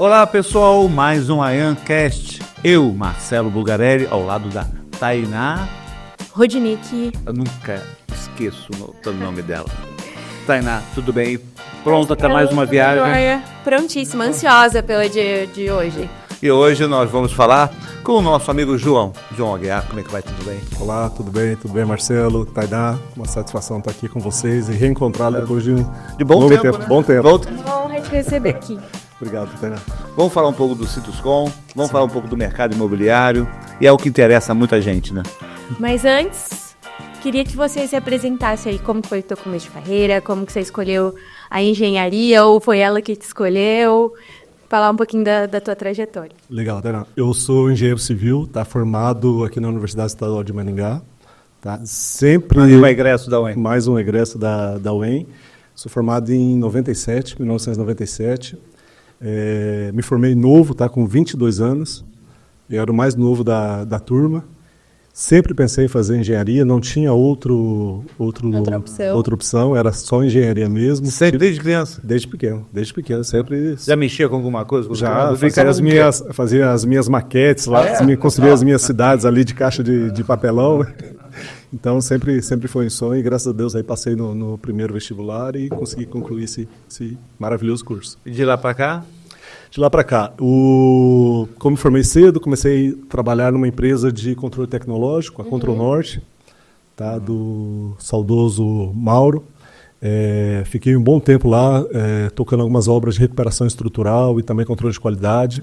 Olá pessoal, mais um AyanCast. Eu, Marcelo Bulgarelli, ao lado da Tainá Rodinick. Eu nunca esqueço o nome dela. Tainá, tudo bem? Pronta para mais uma viagem? Prontíssima, ansiosa pelo dia de hoje. E hoje nós vamos falar com o nosso amigo João Aguiar. Como é que vai? Tudo bem? Olá, tudo bem, Marcelo, Tainá. Uma satisfação estar aqui com vocês e reencontrá-lo depois de bom tempo, né? Bom tempo. Uma honra te receber aqui. Obrigado, Tainá. Vamos falar um pouco do Sinduscom, vamos falar um pouco do mercado imobiliário, e é o que interessa a muita gente, né? Mas antes, queria que você se apresentasse aí como foi o teu começo de carreira, como que você escolheu a engenharia, ou foi ela que te escolheu, falar um pouquinho da tua trajetória. Legal, Tainá. Eu sou engenheiro civil, formado aqui na Universidade Estadual de Maringá. Sempre mais um egresso da UEM. Sou formado em 1997. Me formei novo, com 22 anos. Eu era o mais novo da turma. Sempre pensei em fazer engenharia, não tinha outra opção, era só engenharia mesmo. Sempre, desde criança? Desde pequeno, sempre. Já mexia com alguma coisa? Já, fazia as minhas maquetes lá, construía as minhas cidades ali de caixa de papelão. Então sempre foi um sonho e graças a Deus aí passei no primeiro vestibular e consegui concluir esse maravilhoso curso. E de lá para cá? De lá para cá, como me formei cedo, comecei a trabalhar numa empresa de controle tecnológico, a Control Norte, do saudoso Mauro. Fiquei um bom tempo lá, tocando algumas obras de recuperação estrutural e também controle de qualidade.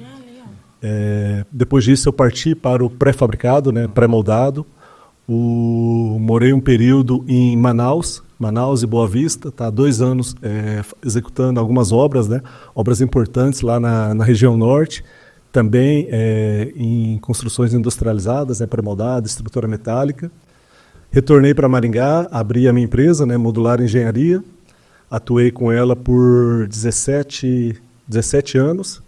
Depois disso eu parti para o pré-fabricado, pré-moldado. Morei um período em Manaus e Boa Vista, 2 anos executando algumas obras, obras importantes lá na região norte, também em construções industrializadas, pré-moldada, estrutura metálica. Retornei para Maringá, abri a minha empresa, Modular Engenharia, atuei com ela por 17 anos,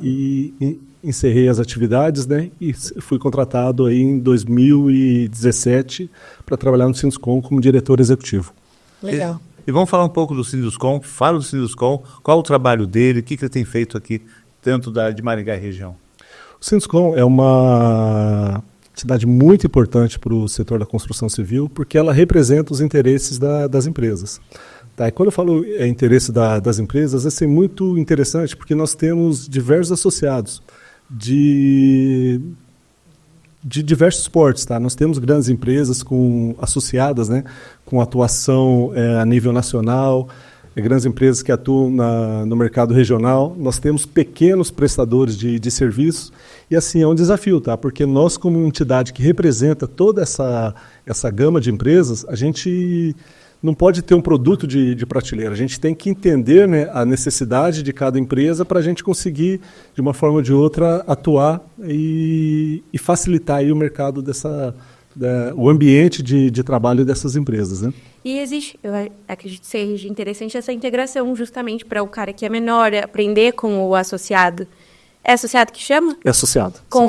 e encerrei as atividades, e fui contratado aí em 2017 para trabalhar no Sinduscom como diretor executivo. Legal. E vamos falar um pouco do Sinduscom. Fala do Sinduscom, qual o trabalho dele, o que ele tem feito aqui dentro de Maringá e região? O Sinduscom é uma entidade muito importante para o setor da construção civil, porque ela representa os interesses das empresas. E quando eu falo interesse das empresas, é muito interessante, porque nós temos diversos associados de diversos portes. Nós temos grandes empresas associadas, com atuação a nível nacional, grandes empresas que atuam no mercado regional. Nós temos pequenos prestadores de serviços, e assim é um desafio, porque nós, como entidade que representa toda essa gama de empresas, a gente não pode ter um produto de prateleira. A gente tem que entender a necessidade de cada empresa para a gente conseguir, de uma forma ou de outra, atuar e facilitar aí o mercado o ambiente de trabalho dessas empresas. E existe, eu acredito que seja interessante essa integração justamente para o cara que é menor aprender com o associado. É associado que chama? É associado. Com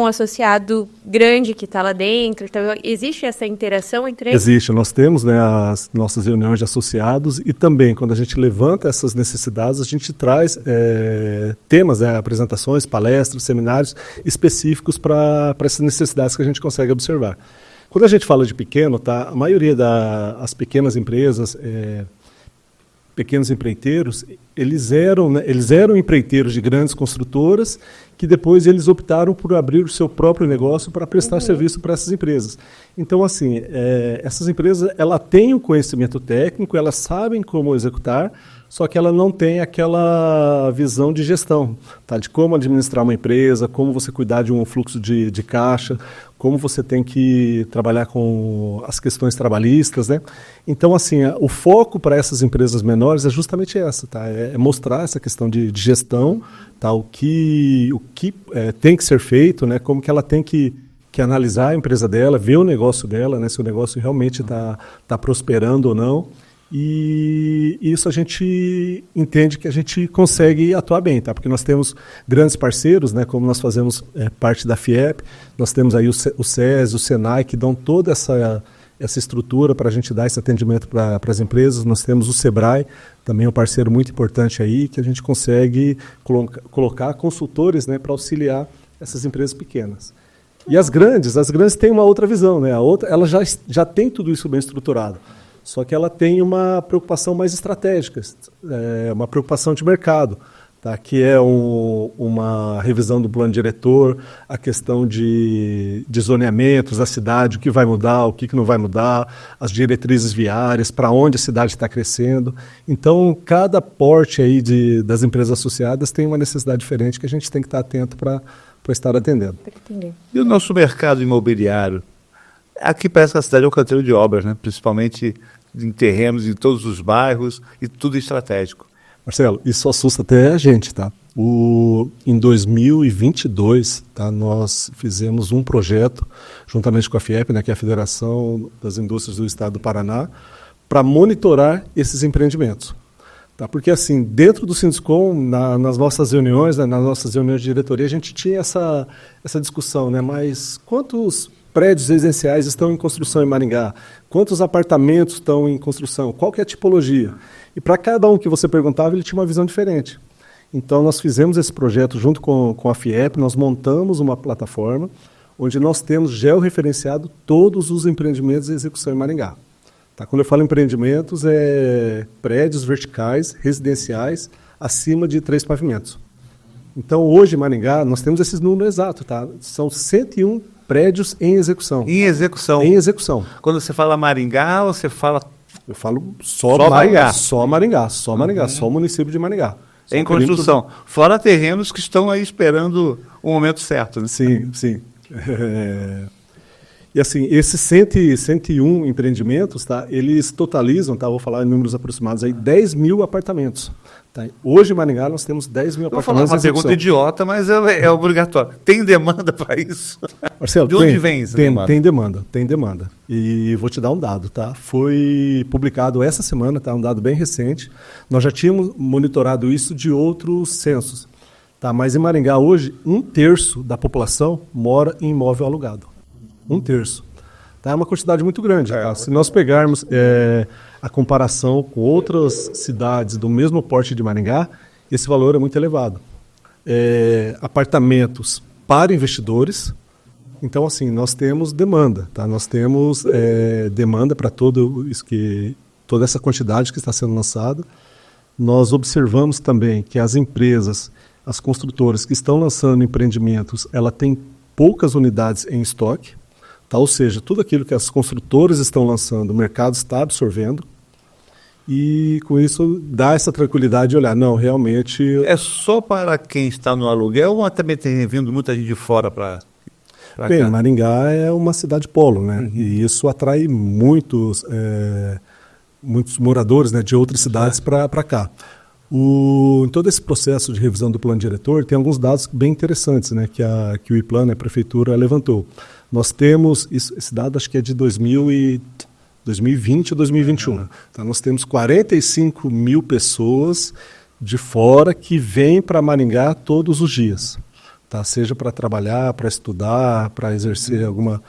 o associado grande que está lá dentro. Então, existe essa interação entre eles? Existe. Nós temos as nossas reuniões de associados e também, quando a gente levanta essas necessidades, a gente traz temas, apresentações, palestras, seminários específicos para essas necessidades que a gente consegue observar. Quando a gente fala de pequeno, a maioria das pequenas empresas, pequenos empreiteiros, eles eram empreiteiros de grandes construtoras que depois eles optaram por abrir o seu próprio negócio para prestar serviço para essas empresas. Então, assim, essas empresas ela têm o conhecimento técnico, elas sabem como executar, só que ela não tem aquela visão de gestão, de como administrar uma empresa, como você cuidar de um fluxo de caixa, como você tem que trabalhar com as questões trabalhistas, Então, assim, o foco para essas empresas menores é justamente essa, é mostrar essa questão de gestão, o que tem que ser feito, como que ela tem que analisar a empresa dela, ver o negócio dela, se o negócio realmente está prosperando ou não. E isso a gente entende que a gente consegue atuar bem, porque nós temos grandes parceiros, como nós fazemos parte da FIEP, nós temos aí o SES, o SENAI, que dão toda essa estrutura para a gente dar esse atendimento para as empresas. Nós temos o Sebrae, também um parceiro muito importante aí, que a gente consegue colocar consultores, né, para auxiliar essas empresas pequenas. E as grandes têm uma outra visão, né? Ela já tem tudo isso bem estruturado, só que ela tem uma preocupação mais estratégica, uma preocupação de mercado. Tá, que é uma revisão do plano diretor, a questão de zoneamentos da cidade, o que vai mudar, o que não vai mudar, as diretrizes viárias, para onde a cidade está crescendo. Então, cada porte aí das empresas associadas tem uma necessidade diferente que a gente tem que estar atento para estar atendendo. E o nosso mercado imobiliário? Aqui parece que a cidade é um canteiro de obras, né? Principalmente em terrenos em todos os bairros e tudo estratégico. Marcelo, isso assusta até a gente, tá? Em 2022, tá, nós fizemos um projeto, juntamente com a FIEP, né, que é a Federação das Indústrias do Estado do Paraná, para monitorar esses empreendimentos. Tá? Porque, assim, dentro do Sinduscom, nas nossas reuniões, né, nas nossas reuniões de diretoria, a gente tinha essa discussão, né? Mas quantos prédios residenciais estão em construção em Maringá? Quantos apartamentos estão em construção? Qual que é a tipologia? E para cada um que você perguntava, ele tinha uma visão diferente. Então, nós fizemos esse projeto junto com a FIEP, nós montamos uma plataforma onde nós temos georreferenciado todos os empreendimentos em execução em Maringá. Tá? Quando eu falo empreendimentos, é prédios verticais, residenciais, acima de 3 pavimentos. Então, hoje em Maringá, nós temos esses números exatos. Tá? São 101 prédios em execução. Em execução? Em execução. Quando você fala Maringá, você fala... Eu falo só Maringá. Só Maringá, só Maringá, só o município de Maringá. Em construção. Fora terrenos que estão aí esperando o momento certo. Né? Sim, sim. E assim, esses 101 empreendimentos, tá, eles totalizam, tá, vou falar em números aproximados, aí, 10 mil apartamentos. Tá? Hoje em Maringá nós temos 10 mil apartamentos. Vou falar uma pergunta idiota, mas é obrigatório. Tem demanda para isso? Marcelo, de onde vem isso? Tem demanda. E vou te dar um dado, tá? Foi publicado essa semana, tá? Um dado bem recente. Nós já tínhamos monitorado isso de outros censos. Tá? Mas em Maringá hoje, 1/3 da população mora em imóvel alugado. 1/3. Tá? É uma quantidade muito grande. Tá? Se nós pegarmos a comparação com outras cidades do mesmo porte de Maringá, esse valor é muito elevado. Apartamentos para investidores. Então, assim, nós temos demanda. Tá? Nós temos demanda para toda essa quantidade que está sendo lançada. Nós observamos também que as empresas, as construtoras que estão lançando empreendimentos, ela tem poucas unidades em estoque. Tá? Ou seja, tudo aquilo que as construtoras estão lançando, o mercado está absorvendo. E com isso dá essa tranquilidade de olhar, não, realmente... É só para quem está no aluguel ou também tem vindo muita gente de fora para Bem, cá? Maringá é uma cidade polo, né? Uhum. E isso atrai muitos moradores, né, de outras cidades para cá. Em todo esse processo de revisão do plano diretor, tem alguns dados bem interessantes, né, que o IPLAN, a prefeitura, levantou. Nós temos, esse dado acho que é de 2020 ou 2021. Então, nós temos 45 mil pessoas de fora que vêm para Maringá todos os dias. Tá? Seja para trabalhar, para estudar, para exercer alguma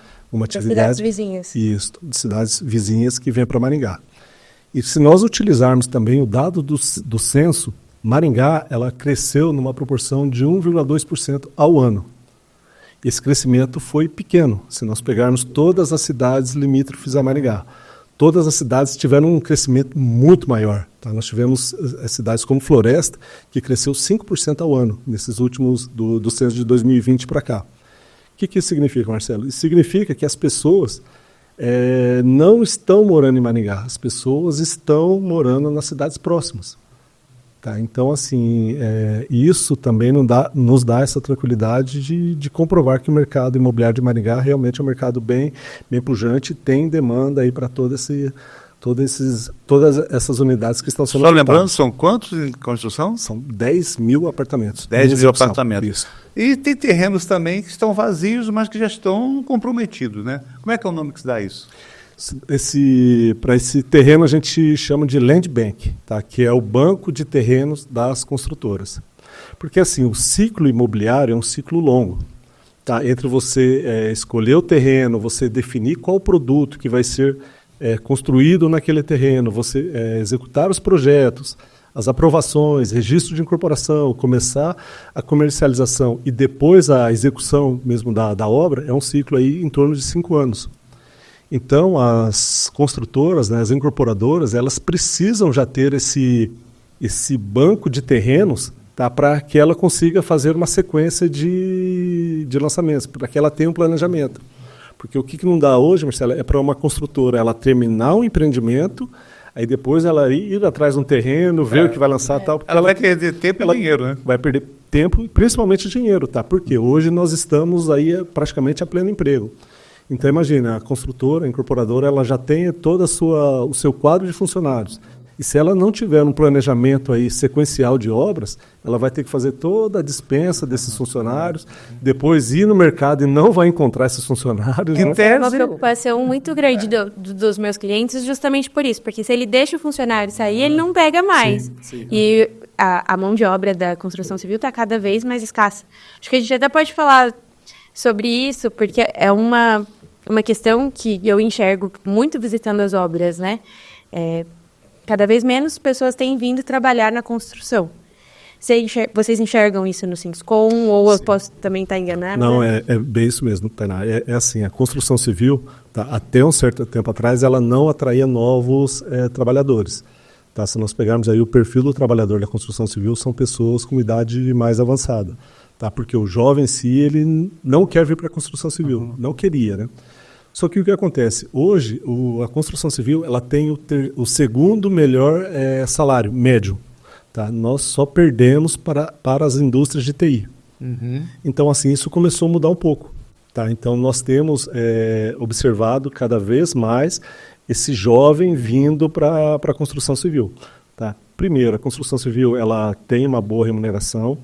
atividade. Das cidades vizinhas. Isso, de cidades vizinhas que vêm para Maringá. E se nós utilizarmos também o dado do censo, Maringá ela cresceu numa proporção de 1,2% ao ano. Esse crescimento foi pequeno, se nós pegarmos todas as cidades limítrofes a Maringá. Todas as cidades tiveram um crescimento muito maior. Tá? Nós tivemos cidades como Floresta, que cresceu 5% ao ano, nesses últimos, do censo de 2020 para cá. O que isso significa, Marcelo? Isso significa que as pessoas não estão morando em Maringá, as pessoas estão morando nas cidades próximas. Tá? Então, assim, isso também nos dá essa tranquilidade de comprovar que o mercado imobiliário de Maringá realmente é um mercado bem pujante, tem demanda aí para todas essas unidades que estão sendo Só lembrando, são quantos em construção? São 10 mil apartamentos. 10 mil apartamentos. Isso. E tem terrenos também que estão vazios, mas que já estão comprometidos, né? Como é que é o nome que se dá isso? Para esse terreno a gente chama de Land Bank, tá? Que é o banco de terrenos das construtoras. Porque assim, o ciclo imobiliário é um ciclo longo. Tá, entre você escolher o terreno, você definir qual produto que vai ser construído naquele terreno, você executar os projetos, as aprovações, registro de incorporação, começar a comercialização e depois a execução mesmo da obra, é um ciclo aí em torno de 5 anos. Então, as construtoras, né, as incorporadoras, elas precisam já ter esse banco de terrenos, tá, para que ela consiga fazer uma sequência de lançamentos, para que ela tenha um planejamento. Porque o que não dá hoje, Marcelo, é para uma construtora ela terminar um empreendimento, aí depois ela ir atrás de um terreno, ver o que vai lançar e tal. Ela vai perder tempo e dinheiro, né? Vai perder tempo e principalmente dinheiro, tá? Porque hoje nós estamos aí praticamente a pleno emprego. Então imagina, a construtora, a incorporadora, ela já tem todo o seu quadro de funcionários. E se ela não tiver um planejamento aí sequencial de obras, ela vai ter que fazer toda a dispensa desses funcionários, depois ir no mercado e não vai encontrar esses funcionários. É uma preocupação muito grande dos meus clientes justamente por isso, porque se ele deixa o funcionário sair, ele não pega mais. Sim. E a mão de obra da construção civil está cada vez mais escassa. Acho que a gente até pode falar sobre isso, porque é uma questão que eu enxergo muito visitando as obras, né? Cada vez menos pessoas têm vindo trabalhar na construção. Vocês enxergam isso no Sinscom ou eu posso também estar enganada? Não, é bem isso mesmo, Tainá. É assim, a construção civil, tá, até um certo tempo atrás, ela não atraía novos trabalhadores. Tá? Se nós pegarmos aí o perfil do trabalhador da construção civil, são pessoas com idade mais avançada. Tá? Porque o jovem em si, ele não quer vir para a construção civil, não queria, né? Só que o que acontece? Hoje, a construção civil ela tem o segundo melhor salário médio. Tá? Nós só perdemos para as indústrias de TI. Uhum. Então, assim, isso começou a mudar um pouco. Tá? Então, nós temos observado cada vez mais esse jovem vindo para a construção civil. Tá? Primeiro, a construção civil ela tem uma boa remuneração.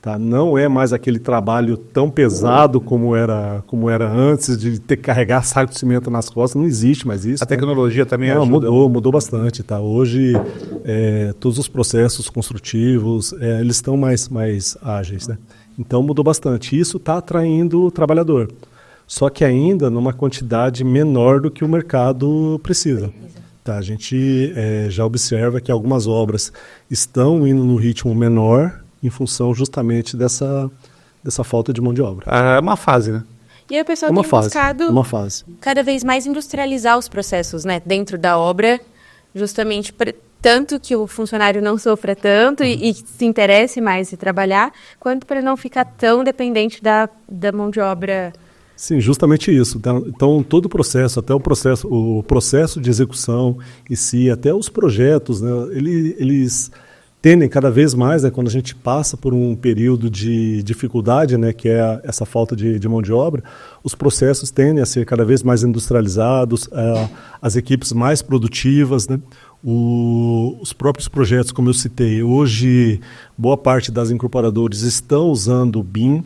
Tá? Não é mais aquele trabalho tão pesado como era antes, de ter que carregar saco de cimento nas costas. Não existe mais isso. A tecnologia também mudou bastante. Tá? Hoje, todos os processos construtivos eles estão mais ágeis. Né? Então, mudou bastante. Isso está atraindo o trabalhador. Só que ainda numa quantidade menor do que o mercado precisa. Tá? A gente já observa que algumas obras estão indo no ritmo menor, em função justamente dessa falta de mão de obra. É uma fase, né? E aí o pessoal tem buscado cada vez mais industrializar os processos, né, dentro da obra, justamente tanto que o funcionário não sofra tanto e se interesse mais em trabalhar, quanto para não ficar tão dependente da mão de obra. Sim, justamente isso. Então, todo o processo, até o processo de execução em si, até os projetos, né, eles tendem cada vez mais, né, quando a gente passa por um período de dificuldade, né, que é essa falta de mão de obra, os processos tendem a ser cada vez mais industrializados, as equipes mais produtivas, né, os próprios projetos, como eu citei, hoje boa parte das incorporadoras estão usando o BIM,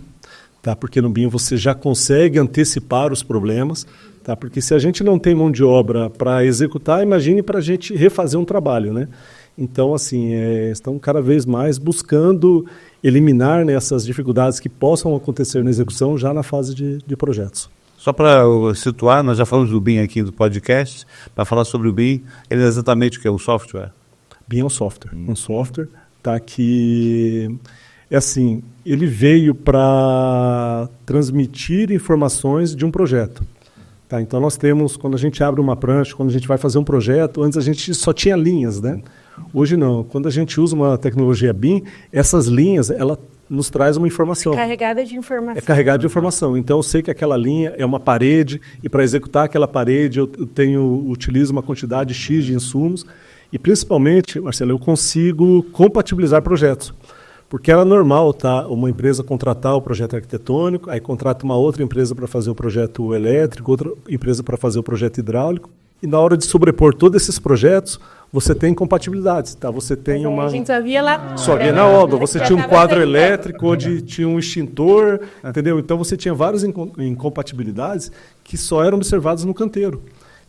tá, porque no BIM você já consegue antecipar os problemas, tá, porque se a gente não tem mão de obra para executar, imagine para a gente refazer um trabalho, né? Então, assim, estão cada vez mais buscando eliminar, né, essas dificuldades que possam acontecer na execução já na fase de projetos. Só para situar, nós já falamos do BIM aqui do podcast, para falar sobre o BIM, ele é exatamente o que é o software? BIM é um software. Um software, tá, que, assim, ele veio para transmitir informações de um projeto. Tá, então, nós temos, quando a gente abre uma prancha, quando a gente vai fazer um projeto, antes a gente só tinha linhas, né? Hoje não. Quando a gente usa uma tecnologia BIM, essas linhas, ela nos traz uma informação. É carregada de informação. É carregada de informação. Então, eu sei que aquela linha é uma parede e para executar aquela parede eu utilizo uma quantidade X de insumos e, principalmente, Marcelo, eu consigo compatibilizar projetos. Porque era normal, tá, uma empresa contratar o projeto arquitetônico, aí contrata uma outra empresa para fazer o projeto elétrico, outra empresa para fazer o projeto hidráulico, e na hora de sobrepor todos esses projetos, você tem incompatibilidades, tá? Você tem uma... A gente só via lá... Só via na obra. Você tinha um quadro elétrico onde tinha um extintor, entendeu? Então você tinha várias incompatibilidades que só eram observadas no canteiro.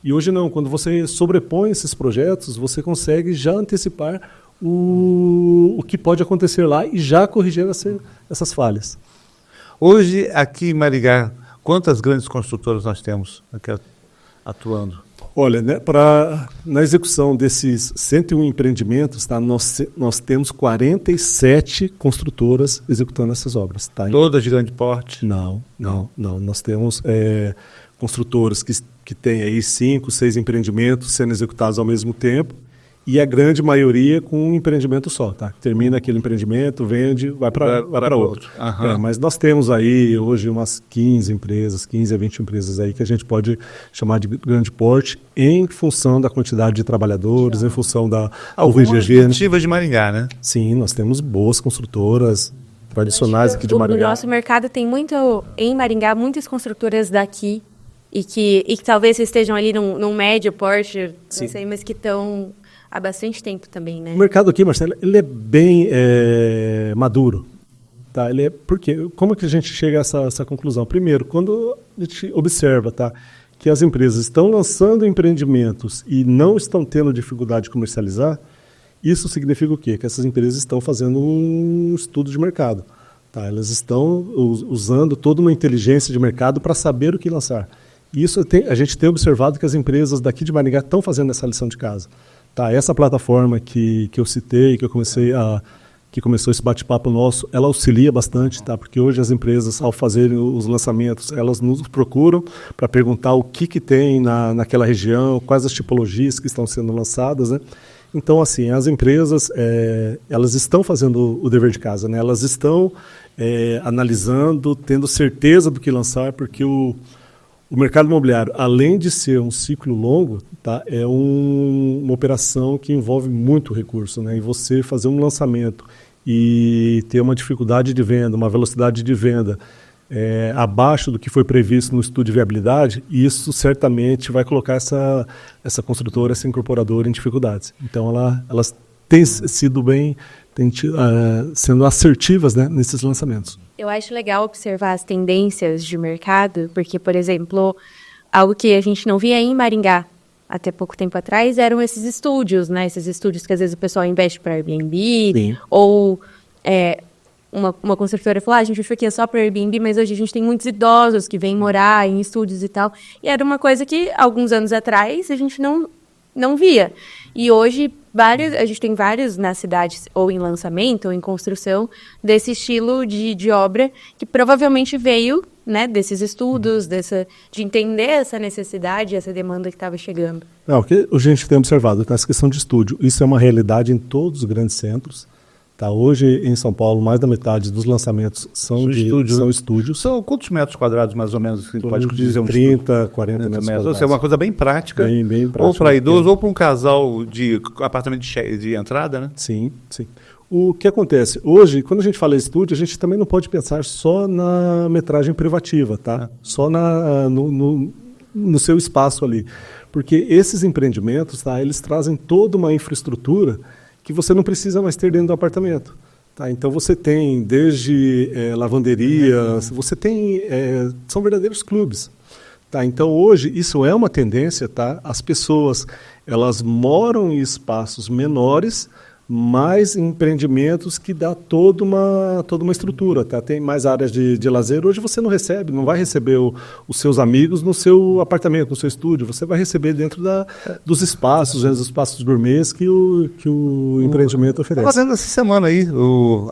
E hoje não. Quando você sobrepõe esses projetos, você consegue já antecipar o que pode acontecer lá e já corrigir essas falhas. Hoje, aqui em Maringá, quantas grandes construtoras nós temos aqui atuando? Olha, né, na execução desses 101 empreendimentos, tá, nós temos 47 construtoras executando essas obras. Tá? Todas de grande porte? Não. Nós temos construtoras que têm aí 5, 6 empreendimentos sendo executados ao mesmo tempo, e a grande maioria com um empreendimento só, tá? Termina aquele empreendimento, vende, vai para outro. Uhum. Mas nós temos aí hoje umas 15 a 20 empresas aí que a gente pode chamar de grande porte em função da quantidade de trabalhadores, em função da UVGG, ativas de Maringá, né? Sim, nós temos boas construtoras tradicionais aqui de Maringá. O nosso mercado tem em Maringá, muitas construtoras daqui e que talvez estejam ali num médio porte, Sim. Não sei, mas que estão há bastante tempo também, né? O mercado aqui, Marcelo, ele é bem maduro. Tá? Porque, como é que a gente chega a essa conclusão? Primeiro, quando a gente observa, tá, que as empresas estão lançando empreendimentos e não estão tendo dificuldade de comercializar, isso significa o quê? Que essas empresas estão fazendo um estudo de mercado. Tá? Elas estão usando toda uma inteligência de mercado para saber o que lançar. Isso a gente tem observado que as empresas daqui de Maringá estão fazendo essa lição de casa. Tá, essa plataforma que eu citei, que começou esse bate-papo nosso, ela auxilia bastante, tá? Porque hoje as empresas, ao fazerem os lançamentos, elas nos procuram para perguntar o que tem naquela região, quais as tipologias que estão sendo lançadas, né? Então, assim, as empresas, elas estão fazendo o dever de casa, né? Elas estão analisando, tendo certeza do que lançar, porque o mercado imobiliário, além de ser um ciclo longo, tá, é uma operação que envolve muito recurso, né? E você fazer um lançamento e ter uma dificuldade de venda, uma velocidade de venda abaixo do que foi previsto no estudo de viabilidade, isso certamente vai colocar essa construtora, essa incorporadora em dificuldades. Então, elas têm sido sendo assertivas, né, nesses lançamentos. Eu acho legal observar as tendências de mercado, porque, por exemplo, algo que a gente não via em Maringá até pouco tempo atrás eram esses estúdios, né? Esses estúdios que às vezes o pessoal investe para Airbnb, Sim. Ou uma construtora falou, a gente achou que é só para Airbnb, mas hoje a gente tem muitos idosos que vêm morar em estúdios e tal. E era uma coisa que, alguns anos atrás, a gente não via. E hoje, a gente tem vários nas cidades, ou em lançamento, ou em construção, desse estilo de obra, que provavelmente veio, né, desses estudos, de entender essa necessidade, essa demanda que estava chegando. O que a gente tem observado, essa questão de estúdio, isso é uma realidade em todos os grandes centros. Tá, hoje, em São Paulo, mais da metade dos lançamentos são estúdios. São quantos metros quadrados, mais ou menos, que pode dizer? 30, 40 metros quadrados. Ou seja, é uma coisa bem prática. Bem prática. Ou para idoso, ou para um casal de apartamento de entrada, né? Sim. O que acontece? Hoje, quando a gente fala em estúdio, a gente também não pode pensar só na metragem privativa, tá? Só no seu espaço ali. Porque esses empreendimentos, tá, eles trazem toda uma infraestrutura que você não precisa mais ter dentro do apartamento. Tá? Então você tem desde lavanderia, você tem são verdadeiros clubes. Tá? Então hoje isso é uma tendência, tá? As pessoas elas moram em espaços menores, mas em empreendimentos que dá toda uma estrutura, tá? Tem mais áreas de lazer. Hoje você não vai receber os seus amigos no seu apartamento, no seu estúdio. Você vai receber dentro dos espaços, os espaços gourmets que o empreendimento oferece. Estou fazendo essa semana aí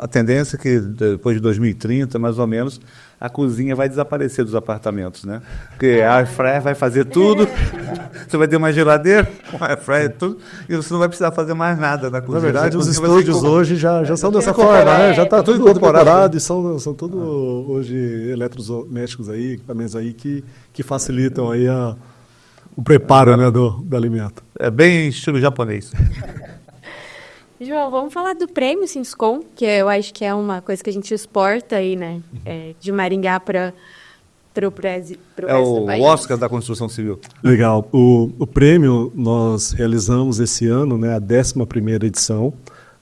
a tendência é que depois de 2030, mais ou menos, a cozinha vai desaparecer dos apartamentos, né? Porque a air fryer vai fazer tudo, você vai ter uma geladeira, uma air fryer, tudo, e você não vai precisar fazer mais nada na cozinha. Na verdade, os estúdios hoje já são dessa forma, né? Já está tudo incorporado e são todos hoje eletrodomésticos aí, equipamentos aí que facilitam aí o preparo, né, do alimento. É bem estilo japonês. João, vamos falar do prêmio Sinduscom, que eu acho que é uma coisa que a gente exporta aí, né, de Maringá para o Brasil. É o Oscar da construção civil. Legal. O prêmio nós realizamos esse ano, né, a 11ª edição.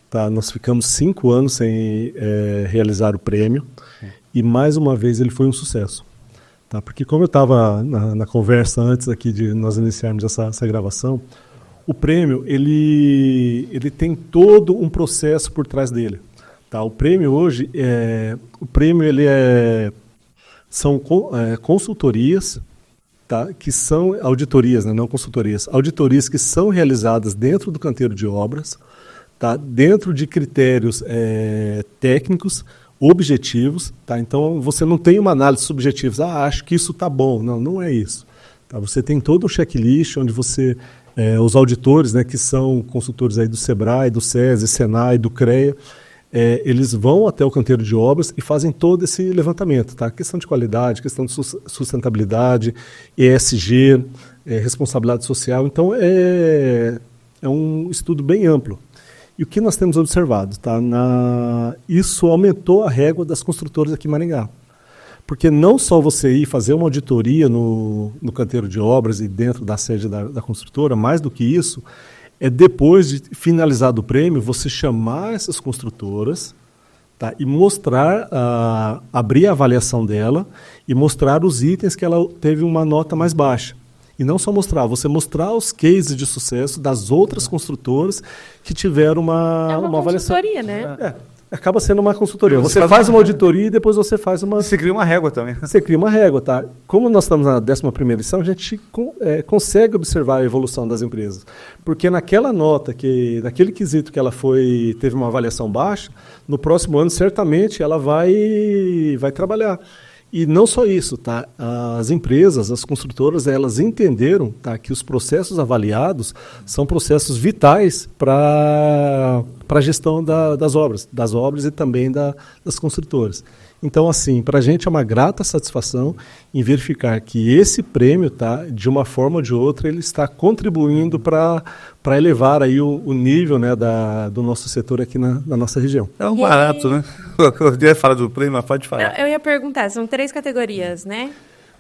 Tá? Nós ficamos 5 anos sem realizar o prêmio e mais uma vez ele foi um sucesso. Tá? Porque como eu estava na conversa antes aqui de nós iniciarmos essa gravação, o prêmio ele tem todo um processo por trás dele. Tá? O prêmio hoje ele é são consultorias, tá, que são auditorias, né, não consultorias, auditorias que são realizadas dentro do canteiro de obras, tá, dentro de critérios técnicos, objetivos. Tá, então, você não tem uma análise subjetiva, acho que isso está bom. Não, não é isso. Tá, você tem todo um checklist onde você, os auditores, né, que são consultores aí do SEBRAE, do SESI, SENAI, do CREA, eles vão até o canteiro de obras e fazem todo esse levantamento, tá? Questão de qualidade, questão de sustentabilidade, ESG, responsabilidade social. Então, é um estudo bem amplo. E o que nós temos observado? Tá? Isso aumentou a régua das construtoras aqui em Maringá. Porque não só você ir fazer uma auditoria no canteiro de obras e dentro da sede da construtora, mais do que isso, depois de finalizado o prêmio, você chamar essas construtoras, tá, e mostrar, abrir a avaliação dela e mostrar os itens que ela teve uma nota mais baixa. E não só mostrar, você mostrar os cases de sucesso das outras construtoras que tiveram uma avaliação. Consultoria, né? Acaba sendo uma consultoria. Você faz uma auditoria e depois você faz uma... Você cria uma régua também. Você cria uma régua, tá? Como nós estamos na 11ª edição, a gente consegue observar a evolução das empresas. Porque naquela nota, naquele quesito que ela teve uma avaliação baixa, no próximo ano, certamente, ela vai trabalhar. E não só isso, tá? As empresas, as construtoras, elas entenderam, tá, que os processos avaliados são processos vitais para a gestão das obras e também das construtoras. Então, assim, para a gente é uma grata satisfação em verificar que esse prêmio, tá, de uma forma ou de outra, ele está contribuindo para elevar aí o nível, né, do nosso setor aqui na nossa região. É um barato, né? Eu ia falar do prêmio, mas pode falar. Eu ia perguntar, são 3 categorias, né?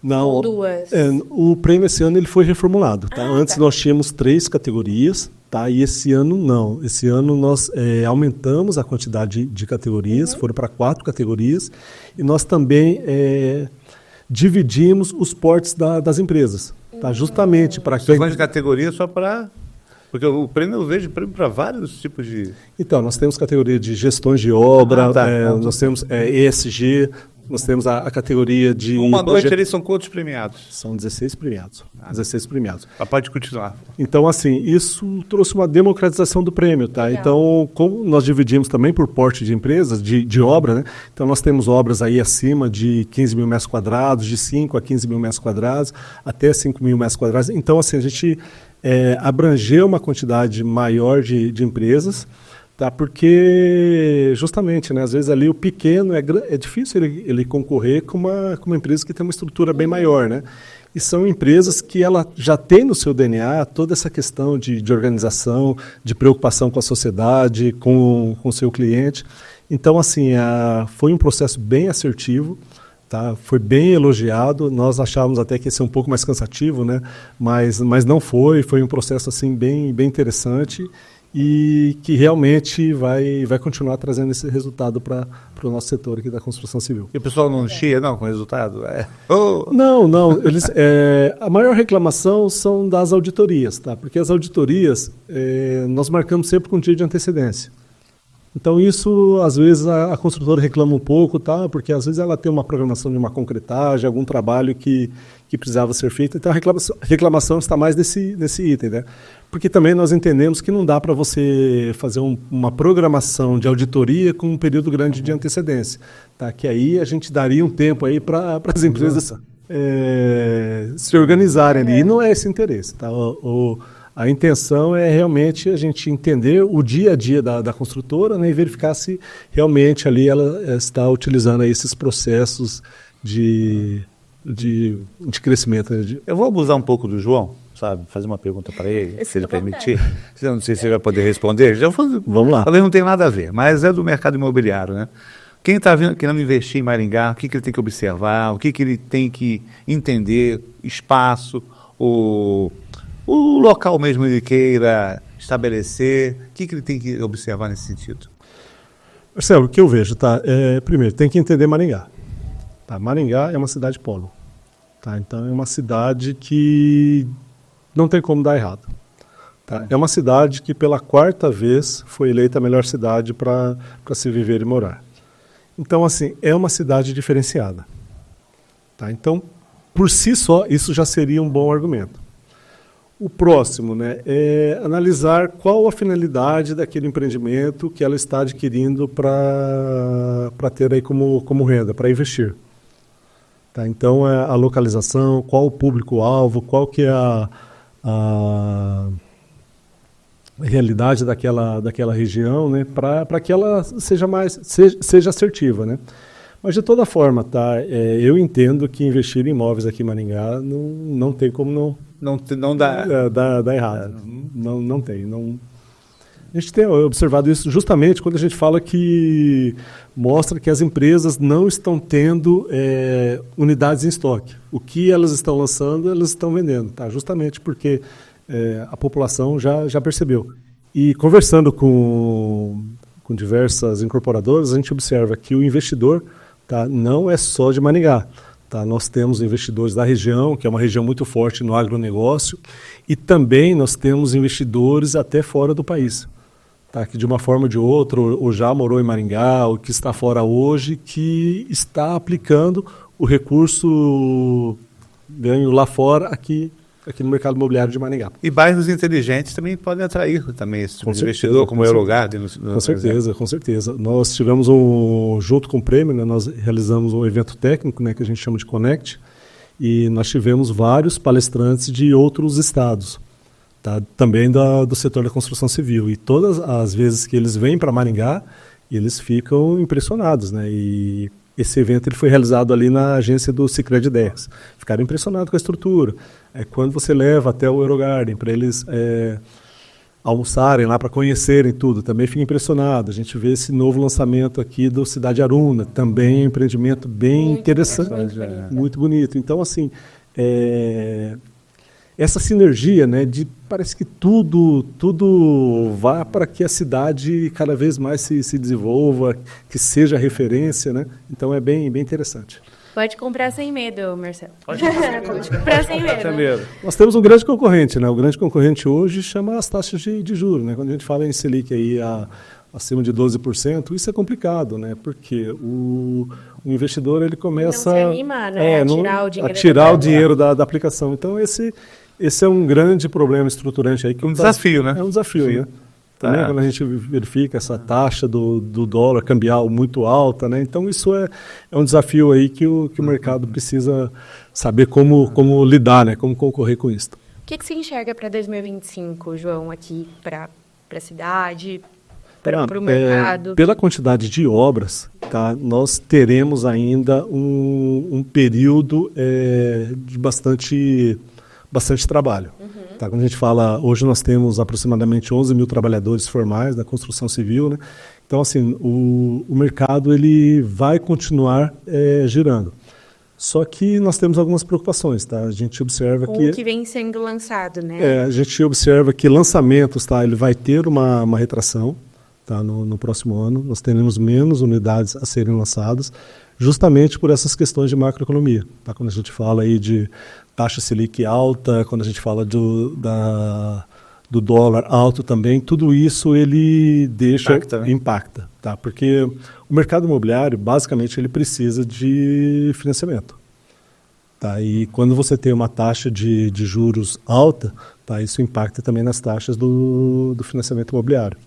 Não, ou 2? O prêmio esse ano ele foi reformulado. Tá? Antes nós tínhamos 3 categorias, tá? E esse ano não. Esse ano nós aumentamos a quantidade de categorias, foram para 4 categorias, e nós também dividimos os portes das empresas. Tá? Justamente para que... Você de categoria só para... Porque o prêmio, eu vejo prêmio para vários tipos de... Então, nós temos categoria de gestões de obra, nós temos ESG, nós temos a categoria de... Uma noite eles são quantos premiados? São 16 premiados. 16 premiados. Pode continuar. Então, assim, isso trouxe uma democratização do prêmio, tá? Legal. Então, como nós dividimos também por porte de empresas, de obra, né? Então, nós temos obras aí acima de 15 mil metros quadrados, de 5 a 15 mil metros quadrados, até 5 mil metros quadrados. Então, assim, a gente abrangeu uma quantidade maior de empresas, tá? Porque, justamente, né, às vezes ali o pequeno é difícil ele concorrer com uma empresa que tem uma estrutura bem maior, né? E são empresas que ela já tem no seu DNA toda essa questão de organização, de preocupação com a sociedade, com o seu cliente. Então, assim, foi um processo bem assertivo. Tá? Foi bem elogiado, nós achávamos até que ia ser um pouco mais cansativo, né? Mas não foi um processo assim, bem interessante e que realmente vai continuar trazendo esse resultado para o nosso setor aqui da construção civil. E o pessoal não chia, não, com o resultado? Não, a maior reclamação são das auditorias, tá? Porque as auditorias nós marcamos sempre com um dia de antecedência. Então isso, às vezes, a construtora reclama um pouco, tá? Porque às vezes ela tem uma programação de uma concretagem, algum trabalho que precisava ser feito. Então a reclamação está mais nesse item, né? Porque também nós entendemos que não dá para você fazer uma programação de auditoria com um período grande de antecedência, tá? Que aí a gente daria um tempo aí para as empresas se organizarem ali. E não é esse interesse, tá? A intenção é realmente a gente entender o dia a dia da construtora, né, e verificar se realmente ali ela está utilizando aí esses processos de crescimento. Eu vou abusar um pouco do João, sabe? Fazer uma pergunta para ele, se ele permitir. Eu não sei se ele vai poder responder. Vamos lá. Talvez não tenha nada a ver, mas é do mercado imobiliário, né? Quem está querendo investir em Maringá, o que ele tem que observar, o que ele tem que entender, espaço, o local mesmo ele queira estabelecer, o que ele tem que observar nesse sentido? Marcelo, o que eu vejo, tá? Primeiro, tem que entender Maringá. Tá? Maringá é uma cidade polo. Tá? Então, é uma cidade que não tem como dar errado. Tá? É uma cidade que, pela 4ª vez, foi eleita a melhor cidade para se viver e morar. Então, assim, é uma cidade diferenciada. Tá? Então, por si só, isso já seria um bom argumento. O próximo, né, é analisar qual a finalidade daquele empreendimento que ela está adquirindo para ter aí como renda, para investir. Tá? Então, a localização, qual o público-alvo, qual que é a realidade daquela região, né, para que ela seja assertiva, né? Mas, de toda forma, tá, eu entendo que investir em imóveis aqui em Maringá não tem como não dá dá errado. Não tem. A gente tem observado isso justamente quando a gente fala que mostra que as empresas não estão tendo unidades em estoque. O que elas estão lançando, elas estão vendendo, tá? Justamente porque a população já percebeu. E conversando com diversas incorporadoras, a gente observa que o investidor, tá, não é só de Maringá. Tá, nós temos investidores da região, que é uma região muito forte no agronegócio, e também nós temos investidores até fora do país, tá, que de uma forma ou de outra, ou já morou em Maringá, ou que está fora hoje, que está aplicando o recurso ganho lá fora, aqui no mercado imobiliário de Maringá. E bairros inteligentes também podem atrair também esse tipo de investidor, como o Eurogarden. Com certeza. Nós tivemos junto com o prêmio, né, nós realizamos um evento técnico, né, que a gente chama de Connect, e nós tivemos vários palestrantes de outros estados, tá, também do setor da construção civil. E todas as vezes que eles vêm para Maringá, eles ficam impressionados, né? E esse evento ele foi realizado ali na agência do Sicredi Ideias. Ficaram impressionados com a estrutura. Quando você leva até o Eurogarden para eles almoçarem lá, para conhecerem tudo, também fica impressionado. A gente vê esse novo lançamento aqui do Cidade Aruna, também é um empreendimento bem muito interessante, muito bonito. Então, assim, essa sinergia, né, parece que tudo vá para que a cidade cada vez mais se desenvolva, que seja referência, né? Então é bem interessante. Pode comprar sem medo, Marcelo. Pode comprar sem medo. Nós temos um grande concorrente, né? O grande concorrente hoje chama as taxas de juros, né? Quando a gente fala em Selic aí acima de 12%, isso é complicado, né? Porque o investidor ele começa não se anima, né? a tirar o dinheiro da aplicação. Então esse é um grande problema estruturante aí. Desafio, né? É um desafio aí, né? Também quando a gente verifica essa taxa do dólar cambial muito alta, né? Então isso é um desafio aí que o mercado precisa saber como lidar, né? Como concorrer com isso. O que você enxerga para 2025, João, aqui para a cidade, para o mercado? Pela quantidade de obras, tá, nós teremos ainda um período de bastante trabalho. Tá, quando a gente fala, hoje nós temos aproximadamente 11 mil trabalhadores formais da construção civil, né? Então, assim, o mercado ele vai continuar girando. Só que nós temos algumas preocupações, tá? A gente observa que vem sendo lançado, né? A gente observa que lançamentos, tá? Ele vai ter uma retração, tá? No próximo ano. Nós teremos menos unidades a serem lançadas, justamente por essas questões de macroeconomia. Tá? Quando a gente fala aí de taxa Selic alta, quando a gente fala do dólar alto também, tudo isso ele impacta, tá? Porque o mercado imobiliário, basicamente, ele precisa de financiamento. Tá? E quando você tem uma taxa de juros alta, tá? Isso impacta também nas taxas do financiamento imobiliário.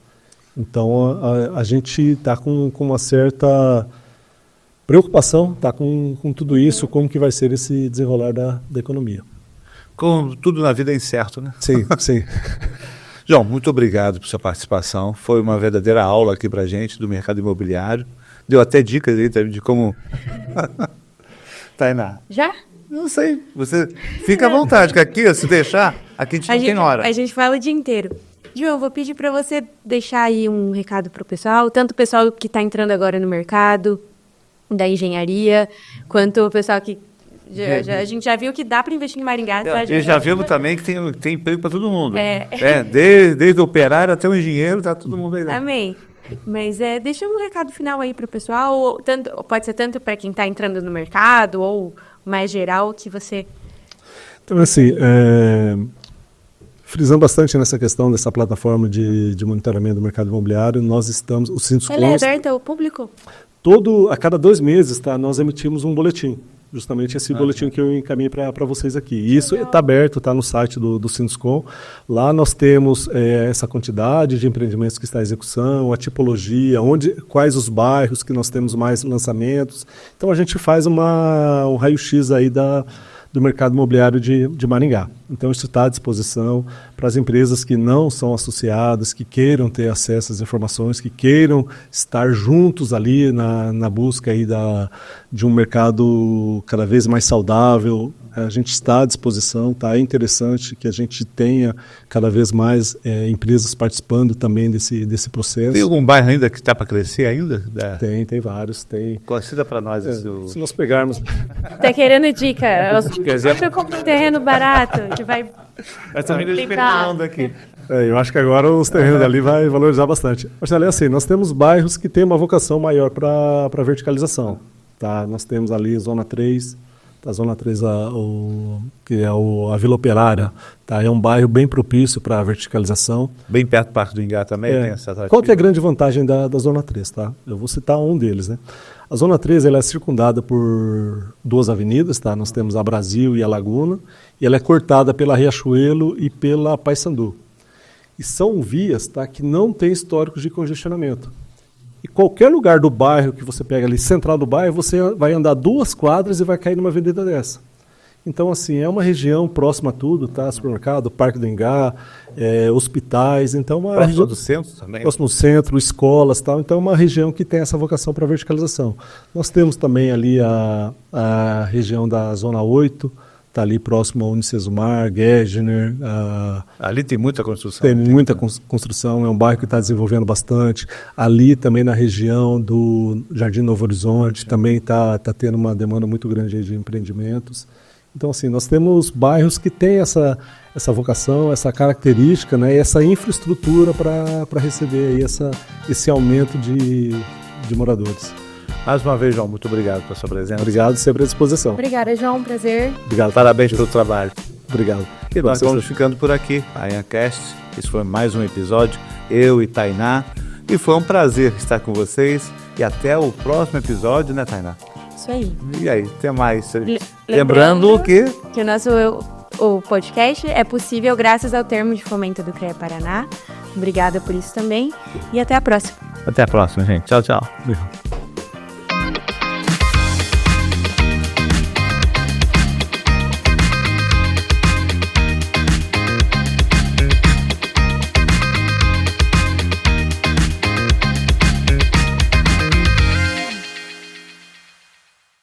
Então, a gente está com uma certa preocupação, tá, com tudo isso, como que vai ser esse desenrolar da economia. Como tudo na vida é incerto, né? Sim. João, muito obrigado por sua participação. Foi uma verdadeira aula aqui para a gente do mercado imobiliário. Deu até dicas aí de como... Tainá. Já? Não sei. Você fica à vontade, que aqui, se deixar, aqui a gente não tem hora. A gente fala o dia inteiro. João, vou pedir para você deixar aí um recado para o pessoal, tanto o pessoal que está entrando agora no mercado, da engenharia, quanto o pessoal que a gente já viu que dá para investir em Maringá. E já vimos também que tem emprego para todo mundo. Desde o operário até o engenheiro, tá todo mundo aí. Né? Amém. Mas deixa um recado final aí para o pessoal, pode ser tanto para quem está entrando no mercado ou mais geral que você... Então, assim, frisando bastante nessa questão dessa plataforma de monitoramento do mercado imobiliário, nós estamos... O Sinduscon, ela é aberta ao público? A cada 2 meses, tá, nós emitimos um boletim, Justamente esse boletim que eu encaminhei para vocês aqui. Isso está aberto, está no site do Sinduscom. Lá nós temos essa quantidade de empreendimentos que está em execução, a tipologia, quais os bairros que nós temos mais lançamentos. Então a gente faz um raio-x aí do mercado imobiliário de Maringá. Então isso está à disposição para as empresas que não são associadas, que queiram ter acesso às informações, que queiram estar juntos ali na busca aí de um mercado cada vez mais saudável. A gente está à disposição, tá? É interessante que a gente tenha cada vez mais empresas participando também desse processo. Tem algum bairro ainda que está para crescer ainda? Tem vários. Conhecida para nós. Se nós pegarmos... Tá querendo dica? Eu compro um terreno barato, que vai... Essa menina esperando aqui. Eu acho que agora os terrenos ali vai valorizar bastante. Marcelo, é assim, nós temos bairros que têm uma vocação maior para verticalização. Tá? Nós temos ali Zona 3... A Zona 3, que é a Vila Operária, tá? É um bairro bem propício para a verticalização. Bem perto do Parque do Ingá também tem essa atrativa. Qual que é a grande vantagem da Zona 3? Tá? Eu vou citar um deles. Né? A Zona 3 ela é circundada por 2 avenidas, tá? Nós temos a Brasil e a Laguna, e ela é cortada pela Riachuelo e pela Paissandu. E são vias, tá, que não têm históricos de congestionamento. E qualquer lugar do bairro que você pega ali, central do bairro, você vai andar 2 quadras e vai cair numa avenida dessa. Então, assim, é uma região próxima a tudo, tá? Supermercado, Parque do Ingá, hospitais, então uma próximo região, do centro também. Próximo do centro, escolas, tal. Então é uma região que tem essa vocação para verticalização. Nós temos também ali a região da Zona 8, está ali próximo ao Unicesumar, Gessner. Ali tem muita construção. Tem muita construção, é um bairro que está desenvolvendo bastante. Ali também na região do Jardim Novo Horizonte, também está tendo uma demanda muito grande de empreendimentos. Então, assim, nós temos bairros que têm essa vocação, essa característica, né, e essa infraestrutura para receber aí esse aumento de moradores. Mais uma vez, João, muito obrigado pela sua presença. Obrigado, sempre à disposição. Obrigada, João, prazer. Obrigado. Parabéns pelo trabalho. Obrigado. E nós vamos ficando por aqui, a Anhancast. Esse foi mais um episódio, eu e Tainá. E foi um prazer estar com vocês. E até o próximo episódio, né, Tainá? Isso aí. E aí, até mais. Lembrando que o podcast é possível graças ao termo de fomento do CREA Paraná. Obrigada por isso também. E até a próxima. Até a próxima, gente. Tchau, tchau. Obrigado.